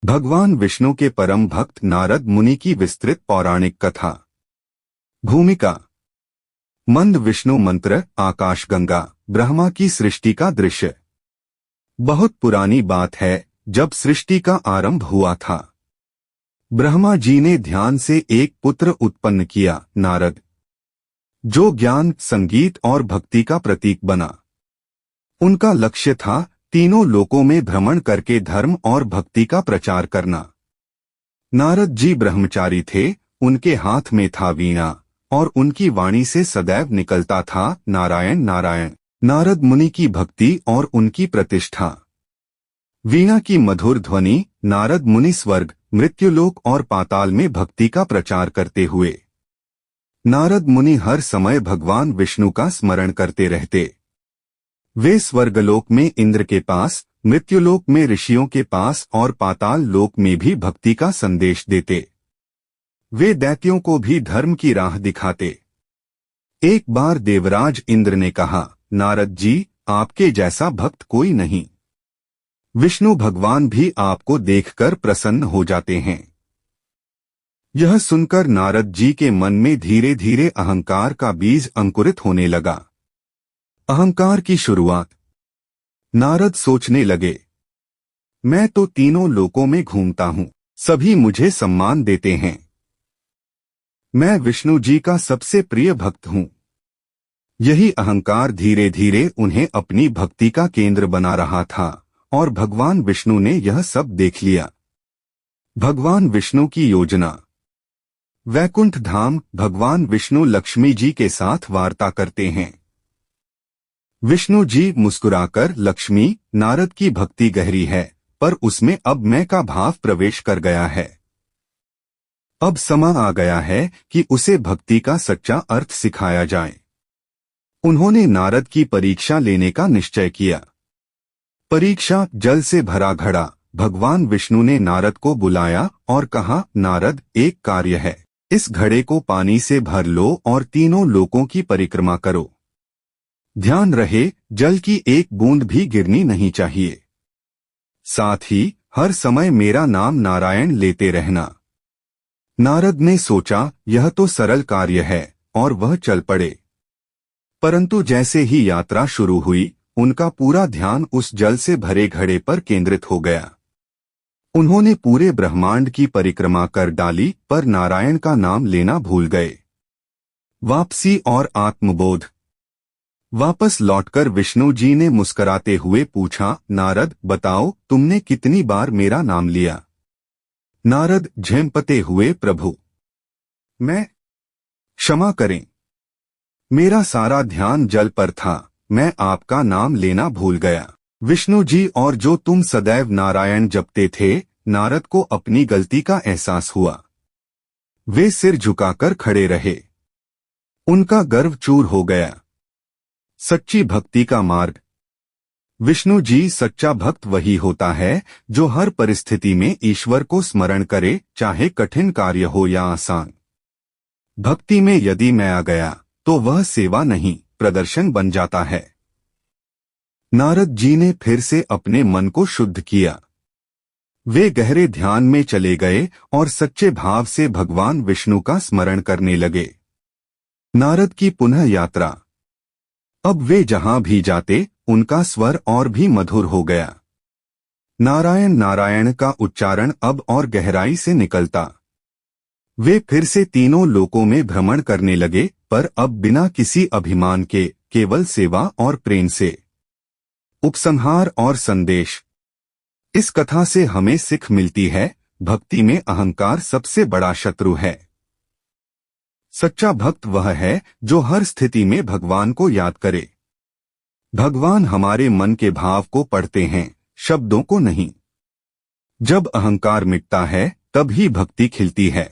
भगवान विष्णु के परम भक्त नारद मुनि की विस्तृत पौराणिक कथा। भूमिका। मंद विष्णु मंत्र। आकाशगंगा। ब्रह्मा की सृष्टि का दृश्य। बहुत पुरानी बात है, जब सृष्टि का आरंभ हुआ था। ब्रह्मा जी ने ध्यान से एक पुत्र उत्पन्न किया, नारद, जो ज्ञान, संगीत और भक्ति का प्रतीक बना। उनका लक्ष्य था तीनों लोकों में भ्रमण करके धर्म और भक्ति का प्रचार करना। नारद जी ब्रह्मचारी थे, उनके हाथ में था वीणा और उनकी वाणी से सदैव निकलता था नारायण नारायण। नारद मुनि की भक्ति और उनकी प्रतिष्ठा। वीणा की मधुर ध्वनि। नारद मुनि स्वर्ग, मृत्युलोक और पाताल में भक्ति का प्रचार करते हुए। नारद मुनि हर समय भगवान विष्णु का स्मरण करते रहते। वे स्वर्गलोक में इंद्र के पास, मृत्युलोक में ऋषियों के पास और पाताल लोक में भी भक्ति का संदेश देते। वे दैत्यों को भी धर्म की राह दिखाते। एक बार देवराज इंद्र ने कहा, नारद जी, आपके जैसा भक्त कोई नहीं। विष्णु भगवान भी आपको देखकर प्रसन्न हो जाते हैं। यह सुनकर नारद जी के मन में धीरे धीरे अहंकार का बीज अंकुरित होने लगा। अहंकार की शुरुआत। नारद सोचने लगे, मैं तो तीनों लोकों में घूमता हूँ, सभी मुझे सम्मान देते हैं। मैं विष्णु जी का सबसे प्रिय भक्त हूँ। यही अहंकार धीरे धीरे उन्हें अपनी भक्ति का केंद्र बना रहा था और भगवान विष्णु ने यह सब देख लिया। भगवान विष्णु की योजना। वैकुंठ धाम। भगवान विष्णु लक्ष्मी जी के साथ वार्ता करते हैं। विष्णु जी मुस्कुराकर, लक्ष्मी, नारद की भक्ति गहरी है, पर उसमें अब मैं का भाव प्रवेश कर गया है। अब समय आ गया है कि उसे भक्ति का सच्चा अर्थ सिखाया जाए। उन्होंने नारद की परीक्षा लेने का निश्चय किया। परीक्षा। जल से भरा घड़ा। भगवान विष्णु ने नारद को बुलाया और कहा, नारद, एक कार्य है। इस घड़े को पानी से भर लो और तीनों लोकों की परिक्रमा करो। ध्यान रहे, जल की एक बूंद भी गिरनी नहीं चाहिए। साथ ही हर समय मेरा नाम नारायण लेते रहना। नारद ने सोचा, यह तो सरल कार्य है, और वह चल पड़े। परंतु जैसे ही यात्रा शुरू हुई, उनका पूरा ध्यान उस जल से भरे घड़े पर केंद्रित हो गया। उन्होंने पूरे ब्रह्मांड की परिक्रमा कर डाली, पर नारायण का नाम लेना भूल गए। वापसी और आत्मबोध। वापस लौटकर विष्णु जी ने मुस्कुराते हुए पूछा, नारद, बताओ, तुमने कितनी बार मेरा नाम लिया? नारद झेंपते हुए, प्रभु, मैं, क्षमा करें, मेरा सारा ध्यान जल पर था, मैं आपका नाम लेना भूल गया। विष्णु जी, और जो तुम सदैव नारायण जपते थे। नारद को अपनी गलती का एहसास हुआ। वे सिर झुकाकर खड़े रहे। उनका गर्व चूर हो गया। सच्ची भक्ति का मार्ग। विष्णु जी, सच्चा भक्त वही होता है जो हर परिस्थिति में ईश्वर को स्मरण करे, चाहे कठिन कार्य हो या आसान। भक्ति में यदि मैं आ गया तो वह सेवा नहीं, प्रदर्शन बन जाता है। नारद जी ने फिर से अपने मन को शुद्ध किया। वे गहरे ध्यान में चले गए और सच्चे भाव से भगवान विष्णु का स्मरण करने लगे। नारद की पुनः यात्रा। अब वे जहां भी जाते, उनका स्वर और भी मधुर हो गया। नारायण नारायण का उच्चारण अब और गहराई से निकलता। वे फिर से तीनों लोकों में भ्रमण करने लगे, पर अब बिना किसी अभिमान के, केवल सेवा और प्रेम से। उपसंहार और संदेश। इस कथा से हमें सीख मिलती है, भक्ति में अहंकार सबसे बड़ा शत्रु है। सच्चा भक्त वह है जो हर स्थिति में भगवान को याद करे। भगवान हमारे मन के भाव को पढ़ते हैं, शब्दों को नहीं। जब अहंकार मिटता है, तब ही भक्ति खिलती है।